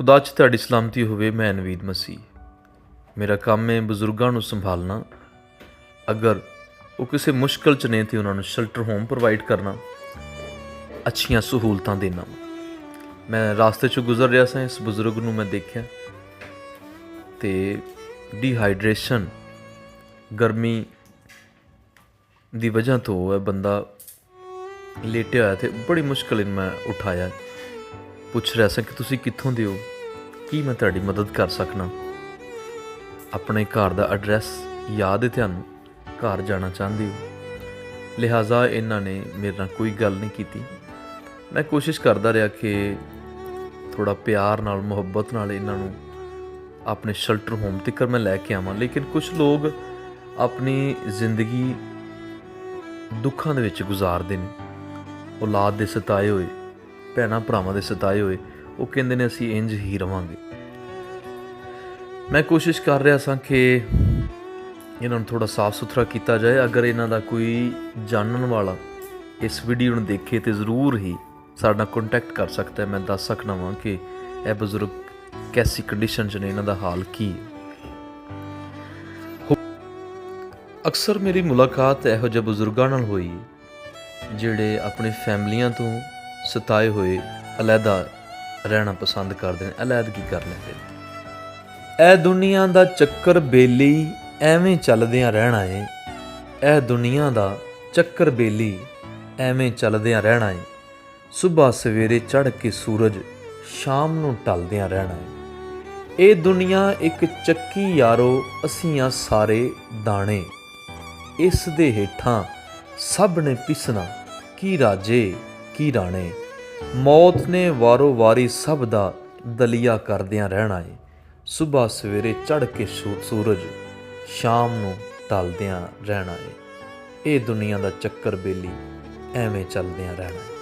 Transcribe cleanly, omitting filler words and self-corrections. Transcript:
खुदा 'ਚ ਤੁਹਾਡੀ ਸਲਾਮਤੀ ਹੋਵੇ। ਮੈਂ ਨਵੀਦ ਮਸੀਹ। ਮੇਰਾ ਕੰਮ ਹੈ ਬਜ਼ੁਰਗਾਂ ਨੂੰ ਸੰਭਾਲਣਾ। ਅਗਰ ਉਹ ਕਿਸੇ ਮੁਸ਼ਕਿਲ 'ਚ ਨੇ ਤਾਂ ਉਹਨਾਂ ਨੂੰ ਸ਼ੈਲਟਰ ਹੋਮ ਪ੍ਰੋਵਾਈਡ ਕਰਨਾ, ਅੱਛੀਆਂ ਸਹੂਲਤਾਂ ਦੇਣਾ। ਮੈਂ ਰਾਸਤੇ 'ਚੋਂ ਗੁਜ਼ਰ ਰਿਹਾ ਸਾਂ, ਇਸ ਬਜ਼ੁਰਗ ਨੂੰ ਮੈਂ ਦੇਖਿਆ ਅਤੇ ਡੀਹਾਈਡਰੇਸ਼ਨ, ਗਰਮੀ ਦੀ ਵਜ੍ਹਾ ਤੋਂ ਇਹ ਬੰਦਾ ਲੇਟਿਆ ਹੋਇਆ ਅਤੇ ਬੜੀ ਮੁਸ਼ਕਿਲ ਇਹਨੂੰ ਮੈਂ ਉਠਾਇਆ। ਪੁੱਛ ਰਿਹਾ ਸਾਂ ਕਿ ਤੁਸੀਂ ਕਿੱਥੋਂ ਦੇ ਹੋ, ਕੀ ਮੈਂ ਤੁਹਾਡੀ ਮਦਦ ਕਰ ਸਕਣਾ। ਆਪਣੇ ਘਰ ਦਾ ਐਡਰੈਸ ਯਾਦ ਹੈ ਤੁਹਾਨੂੰ, ਘਰ ਜਾਣਾ ਚਾਹੁੰਦੇ ਹੋ। ਲਿਹਾਜ਼ਾ ਇਹਨਾਂ ਨੇ ਮੇਰੇ ਨਾਲ ਕੋਈ ਗੱਲ ਨਹੀਂ ਕੀਤੀ। ਮੈਂ ਕੋਸ਼ਿਸ਼ ਕਰਦਾ ਰਿਹਾ ਕਿ ਥੋੜ੍ਹਾ ਪਿਆਰ ਨਾਲ, ਮੁਹੱਬਤ ਨਾਲ ਇਹਨਾਂ ਨੂੰ ਆਪਣੇ ਸ਼ੈਲਟਰ ਹੋਮ ਤੱਕ ਮੈਂ ਲੈ ਕੇ ਆਵਾਂ। ਲੇਕਿਨ ਕੁਛ ਲੋਕ ਆਪਣੀ ਜ਼ਿੰਦਗੀ ਦੁੱਖਾਂ ਦੇ ਵਿੱਚ ਗੁਜ਼ਾਰਦੇ ਨੇ। ਔਲਾਦ ਦੇ ਸਤਾਏ ਹੋਏ, ਭੈਣਾਂ ਭਰਾਵਾਂ ਦੇ ਸਤਾਏ ਹੋਏ, ਉਹ ਕਹਿੰਦੇ ਨੇ ਅਸੀਂ ਇੰਝ ਹੀ ਰਵਾਂਗੇ। ਮੈਂ ਕੋਸ਼ਿਸ਼ ਕਰ ਰਿਹਾ ਸਾਂ ਕਿ ਇਹਨਾਂ ਨੂੰ ਥੋੜ੍ਹਾ ਸਾਫ ਸੁਥਰਾ ਕੀਤਾ ਜਾਏ। ਅਗਰ ਇਹਨਾਂ ਦਾ ਕੋਈ ਜਾਣਨ ਵਾਲਾ ਇਸ ਵੀਡੀਓ ਨੂੰ ਦੇਖੇ ਤਾਂ ਜ਼ਰੂਰ ਹੀ ਸਾਡੇ ਨਾਲ ਕੰਟੈਕਟ ਕਰ ਸਕਦਾ ਹੈ। ਮੈਂ ਦੱਸ ਸਕਦਾ ਵਾਂ ਕਿ ਇਹ ਬਜ਼ੁਰਗ ਕੈਸੀ ਕੰਡੀਸ਼ਨ 'ਚ ਨੇ, ਇਹਨਾਂ ਦਾ ਹਾਲ ਕੀ ਹੈ। ਅਕਸਰ ਮੇਰੀ ਮੁਲਾਕਾਤ ਇਹੋ ਜਿਹੇ ਬਜ਼ੁਰਗਾਂ ਨਾਲ ਹੋਈ ਜਿਹੜੇ ਆਪਣੀ ਫੈਮਲੀਆਂ ਤੋਂ ਸਤਾਏ ਹੋਏ ਅਲੱਗਾ ਰਹਿਣਾ ਪਸੰਦ ਕਰਦੇ ਨੇ, ਅਲੱਦਗੀ ਕਰ ਲੈਂਦੇ ਨੇ। ਇਹ ਦੁਨੀਆ ਦਾ ਚੱਕਰ ਬੇਲੀ ਐਵੇਂ ਚੱਲਦਿਆਂ ਰਹਿਣਾ ਏ, ਇਹ ਦੁਨੀਆ ਦਾ ਚੱਕਰ ਬੇਲੀ ਐਵੇਂ ਚੱਲਦਿਆਂ ਰਹਿਣਾ ਏ। ਸੁਬਾਹ ਸਵੇਰੇ ਚੜ੍ਹ ਕੇ ਸੂਰਜ ਸ਼ਾਮ ਨੂੰ ਢਲਦਿਆਂ ਰਹਿਣਾ ਏ। ਇਹ ਦੁਨੀਆ ਇੱਕ ਚੱਕੀ ਯਾਰੋ, ਅਸੀਂ ਆ ਸਾਰੇ ਦਾਣੇ, ਇਸ ਦੇ ਹੇਠਾਂ ਸਭ ਨੇ ਪਿਸਣਾ, ਕੀ ਰਾਜੇ ਕੀ ਰਾਣੇ। ਮੌਤ ਨੇ ਵਾਰੋ ਵਾਰੀ ਸਭ ਦਾ ਦਲੀਆ ਕਰਦਿਆਂ ਰਹਿਣਾ ਏ। ਸੁਬਾਹ ਸਵੇਰੇ ਚੜ੍ਹ ਕੇ ਸੂਰਜ ਸ਼ਾਮ ਨੂੰ ਢਲਦਿਆਂ ਰਹਿਣਾ ਏ। ਇਹ ਦੁਨੀਆ ਦਾ ਚੱਕਰ ਬੇਲੀ ਐਵੇਂ ਚੱਲਦਿਆਂ ਰਹਿਣਾ ਏ।